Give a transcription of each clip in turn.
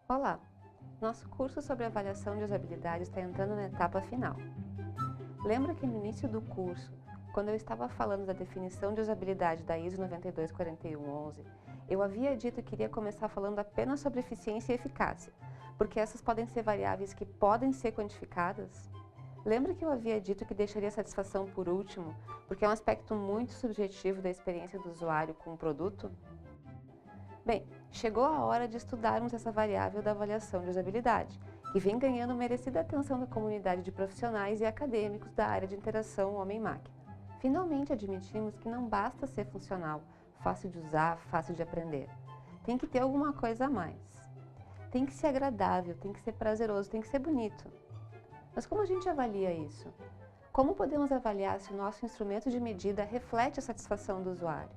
Olá! Nosso curso sobre avaliação de usabilidade está entrando na etapa final. Lembra que no início do curso, quando eu estava falando da definição de usabilidade da ISO 924111, eu havia dito que iria começar falando apenas sobre eficiência e eficácia, porque essas podem ser variáveis que podem ser quantificadas? Lembra que eu havia dito que deixaria a satisfação por último, porque é um aspecto muito subjetivo da experiência do usuário com o produto? Bem, chegou a hora de estudarmos essa variável da avaliação de usabilidade, que vem ganhando merecida atenção da comunidade de profissionais e acadêmicos da área de interação homem-máquina. Finalmente admitimos que não basta ser funcional, fácil de usar, fácil de aprender. Tem que ter alguma coisa a mais. Tem que ser agradável, tem que ser prazeroso, tem que ser bonito. Mas como a gente avalia isso? Como podemos avaliar se o nosso instrumento de medida reflete a satisfação do usuário?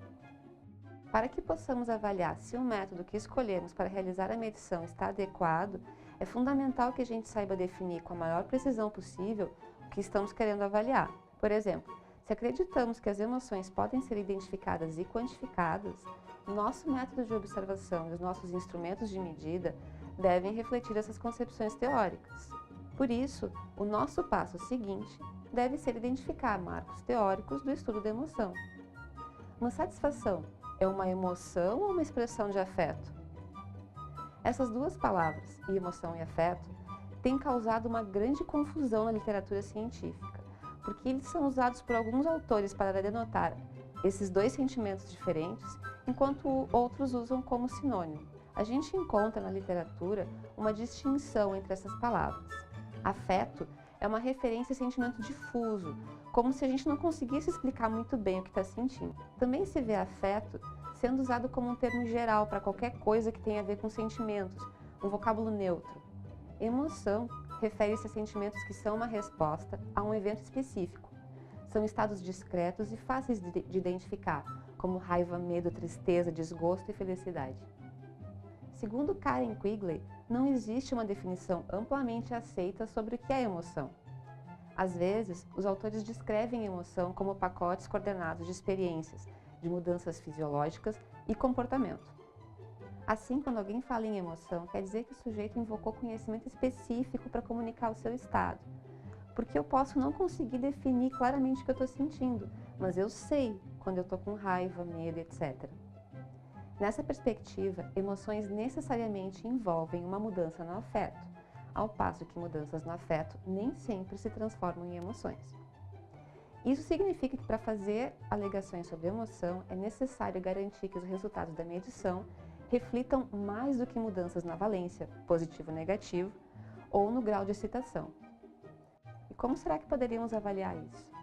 Para que possamos avaliar se o método que escolhemos para realizar a medição está adequado, é fundamental que a gente saiba definir com a maior precisão possível o que estamos querendo avaliar. Por exemplo, se acreditamos que as emoções podem ser identificadas e quantificadas, nosso método de observação e os nossos instrumentos de medida devem refletir essas concepções teóricas. Por isso, o nosso passo seguinte deve ser identificar marcos teóricos do estudo da emoção. Uma satisfação é uma emoção ou uma expressão de afeto? Essas duas palavras, emoção e afeto, têm causado uma grande confusão na literatura científica, porque eles são usados por alguns autores para denotar esses dois sentimentos diferentes, enquanto outros usam como sinônimo. A gente encontra na literatura uma distinção entre essas palavras. Afeto é uma referência a sentimento difuso, como se a gente não conseguisse explicar muito bem o que está sentindo. Também se vê afeto sendo usado como um termo geral para qualquer coisa que tenha a ver com sentimentos, um vocábulo neutro. Emoção refere-se a sentimentos que são uma resposta a um evento específico. São estados discretos e fáceis de identificar, como raiva, medo, tristeza, desgosto e felicidade. Segundo Karen Quigley, não existe uma definição amplamente aceita sobre o que é emoção. Às vezes, os autores descrevem emoção como pacotes coordenados de experiências, de mudanças fisiológicas e comportamento. Assim, quando alguém fala em emoção, quer dizer que o sujeito invocou conhecimento específico para comunicar o seu estado. Porque eu posso não conseguir definir claramente o que eu estou sentindo, mas eu sei quando eu estou com raiva, medo, etc. Nessa perspectiva, emoções necessariamente envolvem uma mudança no afeto, ao passo que mudanças no afeto nem sempre se transformam em emoções. Isso significa que para fazer alegações sobre emoção é necessário garantir que os resultados da medição reflitam mais do que mudanças na valência, positivo ou negativo, ou no grau de excitação. E como será que poderíamos avaliar isso?